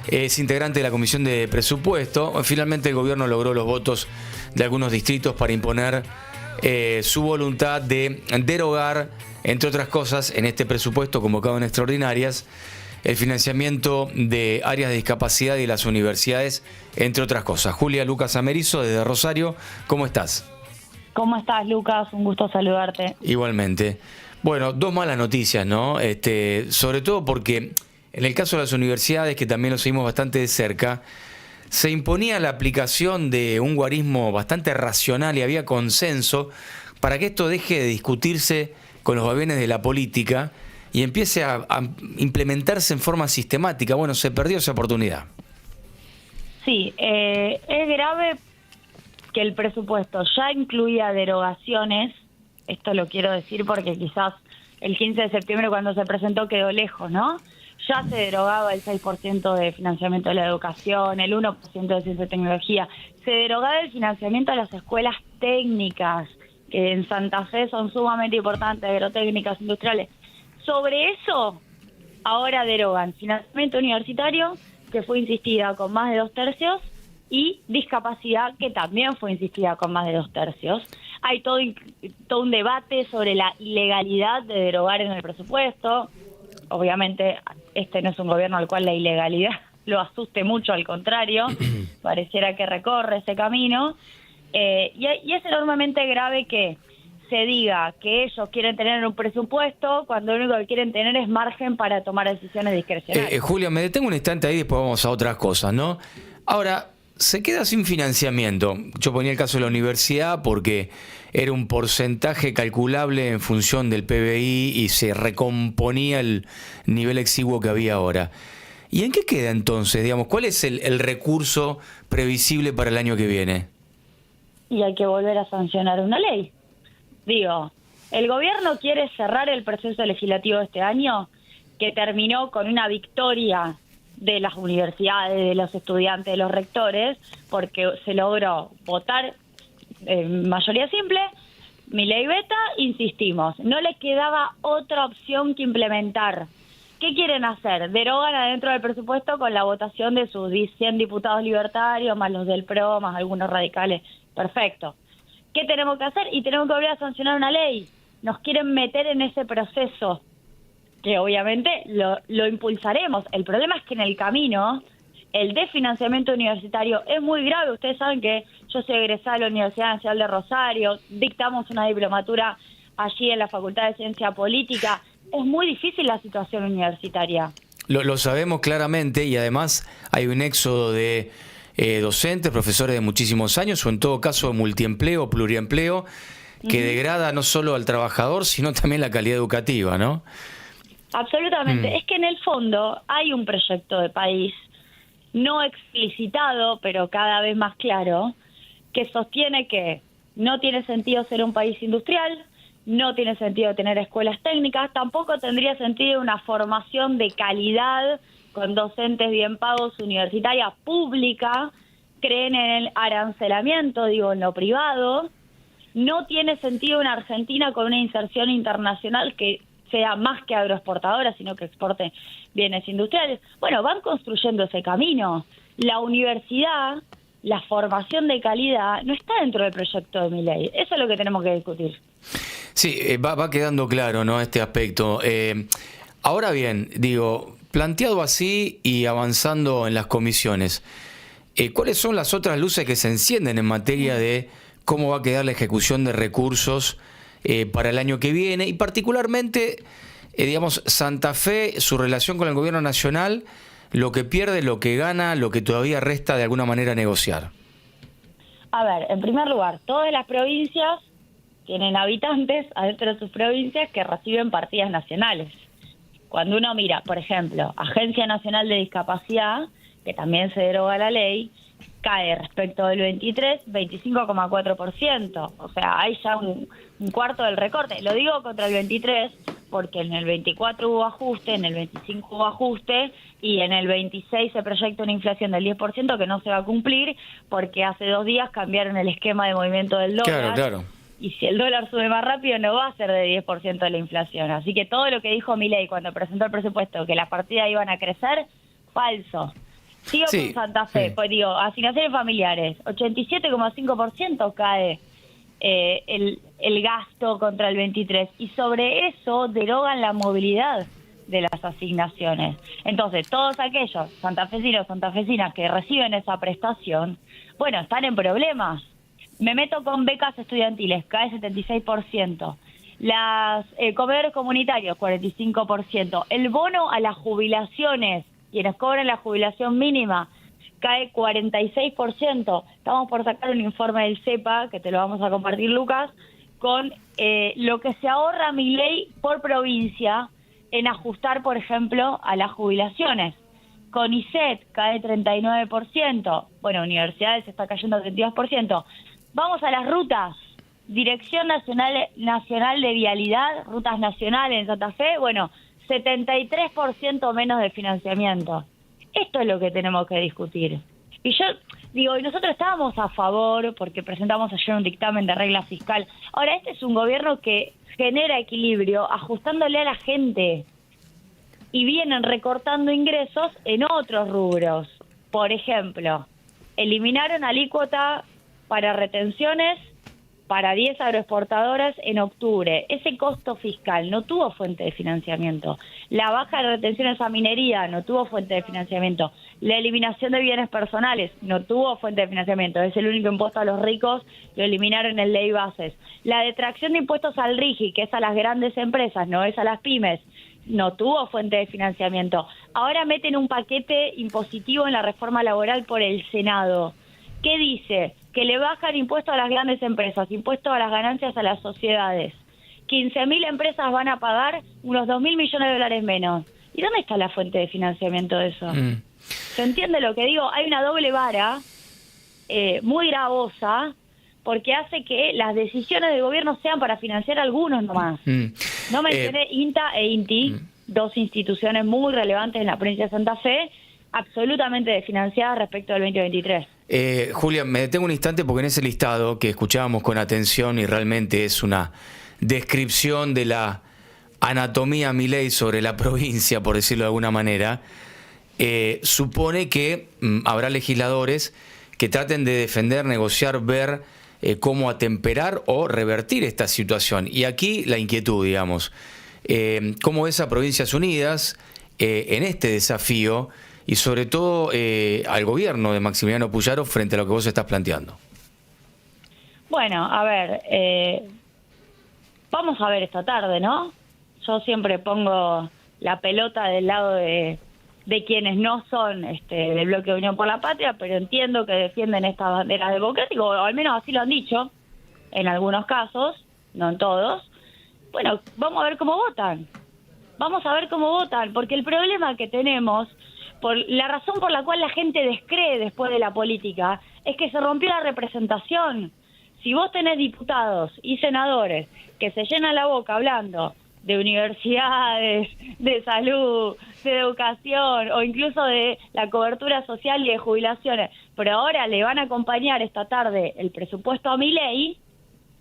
Es integrante de la Comisión de Presupuesto. Finalmente el gobierno logró los votos de algunos distritos para imponer su voluntad de derogar, entre otras cosas, en este presupuesto convocado en extraordinarias, el financiamiento de áreas de discapacidad y las universidades, entre otras cosas. Julia Lucas Amerizo, desde Rosario, ¿cómo estás? ¿Cómo estás, Lucas? Un gusto saludarte. Igualmente. Bueno, dos malas noticias, ¿no? Sobre todo porque en el caso de las universidades, que también lo seguimos bastante de cerca, se imponía la aplicación de un guarismo bastante racional y había consenso para que esto deje de discutirse con los vaivenes de la política y empiece a implementarse en forma sistemática. Bueno, se perdió esa oportunidad. Sí, es grave que el presupuesto ya incluía derogaciones. Esto lo quiero decir porque quizás el 15 de septiembre cuando se presentó quedó lejos, ¿no? Ya se derogaba el 6% de financiamiento de la educación, el 1% de ciencia y tecnología. Se derogaba el financiamiento a las escuelas técnicas, que en Santa Fe son sumamente importantes, agrotécnicas, industriales. Sobre eso, ahora derogan financiamiento universitario, que fue insistida con más de 2/3, y discapacidad, que también fue insistida con más de 2/3. Hay todo un debate sobre la ilegalidad de derogar en el presupuesto. Obviamente, este no es un gobierno al cual la ilegalidad lo asuste mucho, al contrario, pareciera que recorre ese camino. Y es enormemente grave que se diga que ellos quieren tener un presupuesto cuando lo único que quieren tener es margen para tomar decisiones discrecionales. Julia, me detengo un instante ahí y después vamos a otras cosas, ¿no? Ahora, se queda sin financiamiento. Yo ponía el caso de la universidad porque era un porcentaje calculable en función del PBI y se recomponía el nivel exiguo que había ahora. ¿Y en qué queda entonces? Digamos, ¿cuál es el recurso previsible para el año que viene? Y hay que volver a sancionar una ley. Digo, el gobierno quiere cerrar el proceso legislativo de este año, que terminó con una victoria de las universidades, de los estudiantes, de los rectores, porque se logró votar mayoría simple, Milei veta, insistimos, no les quedaba otra opción que implementar. ¿Qué quieren hacer? Derogan adentro del presupuesto con la votación de sus 100 diputados libertarios, más los del PRO, más algunos radicales. Perfecto. ¿Qué tenemos que hacer? Y tenemos que volver a sancionar una ley. Nos quieren meter en ese proceso, que obviamente lo impulsaremos. El problema es que en el camino el desfinanciamiento universitario es muy grave. Ustedes saben que yo soy egresada de la Universidad Nacional de Rosario, dictamos una diplomatura allí en la Facultad de Ciencia Política. Es muy difícil la situación universitaria. Lo sabemos claramente y además hay un éxodo de docentes, profesores de muchísimos años o en todo caso multiempleo, pluriempleo, que degrada no solo al trabajador sino también la calidad educativa, ¿no? Absolutamente. Es que en el fondo hay un proyecto de país no explicitado, pero cada vez más claro, que sostiene que no tiene sentido ser un país industrial, no tiene sentido tener escuelas técnicas, tampoco tendría sentido una formación de calidad con docentes bien pagos, universitaria pública, creen en el arancelamiento, digo, en lo privado. No tiene sentido una Argentina con una inserción internacional que sea más que agroexportadora, sino que exporte bienes industriales. Bueno, van construyendo ese camino. La universidad, la formación de calidad, no está dentro del proyecto de Milei. Eso es lo que tenemos que discutir. Sí, va quedando claro, ¿no? Este aspecto. Ahora bien, digo, planteado así y avanzando en las comisiones, ¿cuáles son las otras luces que se encienden en materia de cómo va a quedar la ejecución de recursos para el año que viene? Y particularmente, digamos, Santa Fe, su relación con el gobierno nacional, lo que pierde, lo que gana, lo que todavía resta de alguna manera negociar. A ver, en primer lugar, todas las provincias tienen habitantes adentro de sus provincias que reciben partidas nacionales. Cuando uno mira, por ejemplo, Agencia Nacional de Discapacidad, que también se deroga la ley, cae respecto del 23, 25,4%. O sea, hay ya un cuarto del recorte. Lo digo contra el 23 porque en el 24 hubo ajuste, en el 25 hubo ajuste y en el 26 se proyecta una inflación del 10% que no se va a cumplir porque hace 2 días cambiaron el esquema de movimiento del dólar. Claro. Y si el dólar sube más rápido no va a ser de 10% de la inflación. Así que todo lo que dijo Milei cuando presentó el presupuesto, que las partidas iban a crecer, falso. Sigo Sí, con Santa Fe, sí. pues digo, asignaciones familiares, 87,5% cae el gasto contra el 23, y sobre eso derogan la movilidad de las asignaciones. Entonces, todos aquellos santafesinos, santafesinas que reciben esa prestación, bueno, están en problemas. Me meto con becas estudiantiles, cae 76%. Las comedores comunitarios, 45%. El bono a las jubilaciones, quienes cobran la jubilación mínima, cae 46%. Estamos por sacar un informe del CEPA, que te lo vamos a compartir, Lucas, con lo que se ahorra Milei por provincia en ajustar, por ejemplo, a las jubilaciones. CONICET cae 39%. Bueno, universidades está cayendo 32%. Vamos a las rutas. Dirección Nacional de Vialidad, rutas nacionales en Santa Fe, bueno, 73% menos de financiamiento. Esto es lo que tenemos que discutir. Y yo digo, y nosotros estábamos a favor porque presentamos ayer un dictamen de regla fiscal. Ahora, este es un gobierno que genera equilibrio ajustándole a la gente y vienen recortando ingresos en otros rubros. Por ejemplo, eliminaron alícuota para retenciones para 10 agroexportadoras en octubre. Ese costo fiscal no tuvo fuente de financiamiento. La baja de retenciones a minería no tuvo fuente de financiamiento. La eliminación de bienes personales no tuvo fuente de financiamiento. Es el único impuesto a los ricos, lo eliminaron en ley bases. La detracción de impuestos al RIGI, que es a las grandes empresas, no es a las pymes, no tuvo fuente de financiamiento. Ahora meten un paquete impositivo en la reforma laboral por el Senado. ¿Qué dice? Que le bajan impuestos a las grandes empresas, impuestos a las ganancias a las sociedades. 15.000 empresas van a pagar unos 2.000 millones de dólares menos. ¿Y dónde está la fuente de financiamiento de eso? ¿Se entiende lo que digo? Hay una doble vara muy gravosa porque hace que las decisiones del gobierno sean para financiar a algunos nomás. No mencioné INTA e INTI, dos instituciones muy relevantes en la provincia de Santa Fe, absolutamente desfinanciadas respecto del 2023. Julia, me detengo un instante porque en ese listado que escuchábamos con atención y realmente es una descripción de la anatomía Milei sobre la provincia, por decirlo de alguna manera, supone que habrá legisladores que traten de defender, negociar, ver cómo atemperar o revertir esta situación. Y aquí la inquietud, digamos, ¿cómo ves a Provincias Unidas en este desafío? Y sobre todo al gobierno de Maximiliano Puyaro frente a lo que vos estás planteando. Bueno, a ver, vamos a ver esta tarde, ¿no? Yo siempre pongo la pelota del lado de quienes no son del bloque de Unión por la Patria, pero entiendo que defienden esta bandera democrática, o al menos así lo han dicho, en algunos casos, no en todos. Bueno, vamos a ver cómo votan. Vamos a ver cómo votan, porque el problema que tenemos, por la razón por la cual la gente descree después de la política, es que se rompió la representación. Si vos tenés diputados y senadores que se llenan la boca hablando de universidades, de salud, de educación o incluso de la cobertura social y de jubilaciones, pero ahora le van a acompañar esta tarde el presupuesto a Milei,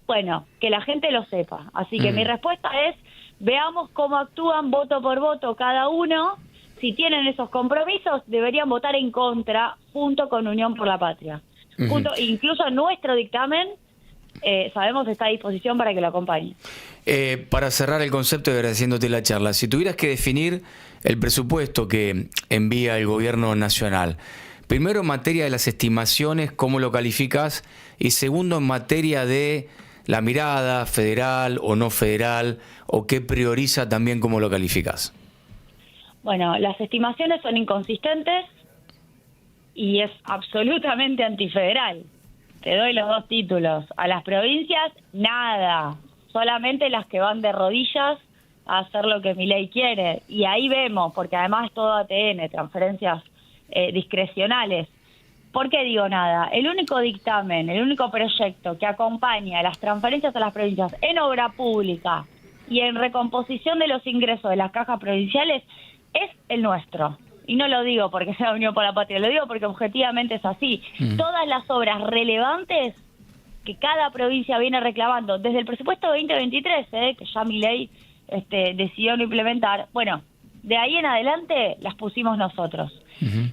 bueno, que la gente lo sepa. Así que mi respuesta es, veamos cómo actúan voto por voto cada uno. Si tienen esos compromisos, deberían votar en contra junto con Unión por la Patria. Incluso nuestro dictamen, sabemos, está a disposición para que lo acompañe. Para cerrar el concepto y agradeciéndote la charla, si tuvieras que definir el presupuesto que envía el gobierno nacional, primero en materia de las estimaciones, ¿cómo lo calificas? Y segundo, en materia de la mirada federal o no federal, o qué prioriza también, ¿cómo lo calificas? Bueno, las estimaciones son inconsistentes y es absolutamente antifederal. Te doy los dos títulos. A las provincias, nada. Solamente las que van de rodillas a hacer lo que Milei quiere. Y ahí vemos, porque además es todo ATN, transferencias discrecionales. ¿Por qué digo nada? El único dictamen, el único proyecto que acompaña las transferencias a las provincias en obra pública y en recomposición de los ingresos de las cajas provinciales es el nuestro. Y no lo digo porque sea Unión por la Patria, lo digo porque objetivamente es así. Todas las obras relevantes que cada provincia viene reclamando, desde el presupuesto 2023, que ya Milei decidió no implementar, bueno, De ahí en adelante las pusimos nosotros.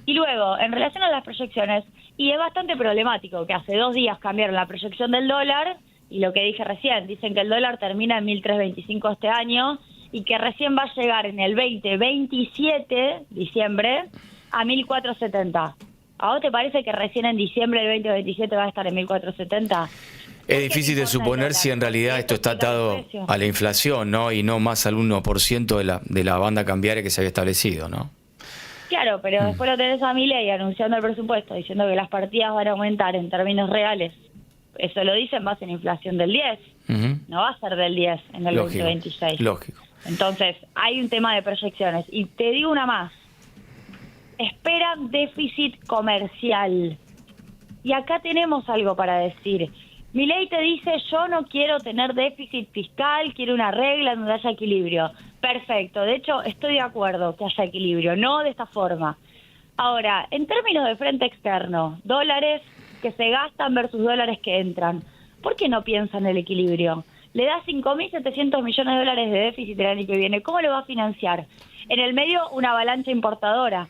Y luego, en relación a las proyecciones, y es bastante problemático que hace 2 días cambiaron la proyección del dólar, y lo que dije recién, dicen que el dólar termina en 1.325 este año, y que recién va a llegar en el 2027, diciembre, a 1.470. ¿A vos te parece que recién en diciembre del 2027 va a estar en 1.470? Es difícil de suponer si en realidad esto está atado a la inflación, ¿no? Y no más al 1% de la banda cambiaria que se había establecido, ¿no? Claro, pero después lo tenés a Milei anunciando el presupuesto, diciendo que las partidas van a aumentar en términos reales. Eso lo dice en base a la inflación del 10. No va a ser del 10 en el 2026. Lógico. Entonces, hay un tema de proyecciones. Y te digo una más. Esperan déficit comercial. Y acá tenemos algo para decir. Milei te dice, yo no quiero tener déficit fiscal, quiero una regla donde haya equilibrio. Perfecto, de hecho estoy de acuerdo que haya equilibrio, no de esta forma. Ahora, en términos de frente externo, dólares que se gastan versus dólares que entran, ¿por qué no piensa en el equilibrio? Le da 5.700 millones de dólares de déficit el año que viene, ¿cómo lo va a financiar? En el medio, una avalancha importadora.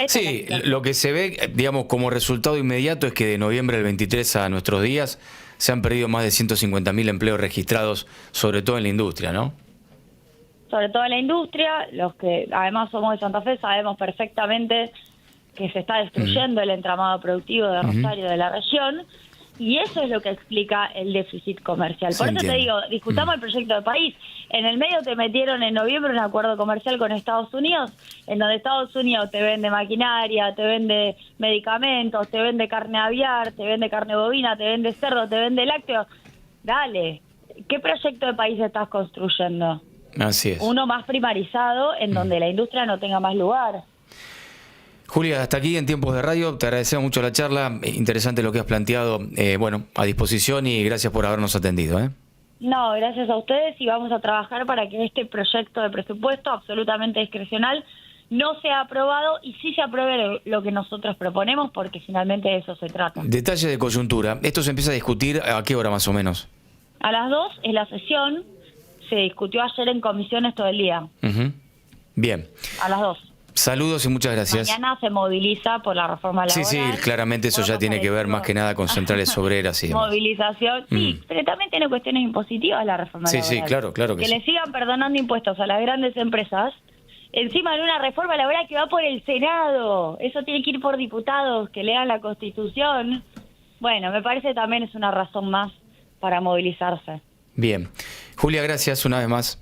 Sí, lo que se ve, digamos, como resultado inmediato es que de noviembre del 23 a nuestros días se han perdido más de 150.000 empleos registrados, sobre todo en la industria, ¿no? Sobre todo en la industria, los que además somos de Santa Fe sabemos perfectamente que se está destruyendo el entramado productivo de Rosario, de la región, y eso es lo que explica el déficit comercial. Por eso te digo, discutamos el proyecto de país. En el medio te metieron en noviembre un acuerdo comercial con Estados Unidos, en donde Estados Unidos te vende maquinaria, te vende medicamentos, te vende carne aviar, te vende carne bovina, te vende cerdo, te vende lácteos. Dale, ¿qué proyecto de país estás construyendo? Así es. Uno más primarizado, en donde la industria no tenga más lugar. Julia, hasta aquí en Tiempos de Radio, te agradecemos mucho la charla, interesante lo que has planteado, bueno, a disposición y gracias por habernos atendido. No, gracias a ustedes y vamos a trabajar para que este proyecto de presupuesto absolutamente discrecional no sea aprobado y sí se apruebe lo que nosotros proponemos porque finalmente de eso se trata. Detalle de coyuntura, ¿esto se empieza a discutir a qué hora más o menos? A las 2 es la sesión, se discutió ayer en comisiones todo el día. Bien. A las 2. Saludos y muchas gracias. Mañana se moviliza por la reforma laboral. Sí, claramente eso ya tiene que ver más que nada con centrales obreras y demás. Movilización, sí, pero también tiene cuestiones impositivas la reforma laboral. Sí, claro que sí. Le sigan perdonando impuestos a las grandes empresas, encima de una reforma laboral que va por el Senado. Eso tiene que ir por diputados, que lean la Constitución. Bueno, me parece también es una razón más para movilizarse. Bien. Julia, gracias una vez más.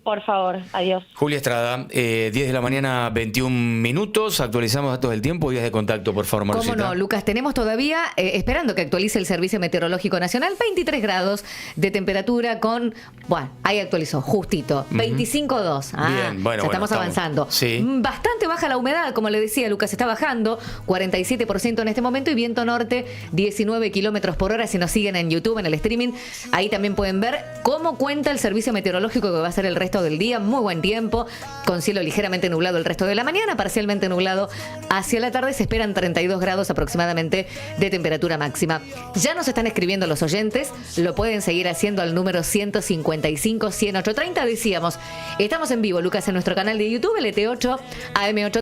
Por favor, adiós. Julia Estrada, 10 de la mañana, 21 minutos. Actualizamos datos del tiempo. Vías de contacto, por favor, Marcita. ¿Cómo no, Lucas? Tenemos todavía, esperando que actualice el Servicio Meteorológico Nacional, 23 grados de temperatura con, bueno, ahí actualizó, justito, 25,2. Bien, bueno, estamos avanzando. Sí. Bastante baja la humedad, como le decía, Lucas, está bajando, 47% en este momento y viento norte, 19 kilómetros por hora. Si nos siguen en YouTube, en el streaming, ahí también pueden ver cómo cuenta el Servicio Meteorológico que va a ser el resto del día. Muy buen tiempo, con cielo ligeramente nublado el resto de la mañana, parcialmente nublado hacia la tarde. Se esperan 32 grados aproximadamente de temperatura máxima. Ya nos están escribiendo los oyentes, lo pueden seguir haciendo al número 155-108-30. Decíamos, estamos en vivo, Lucas, en nuestro canal de YouTube, LT8 AM8.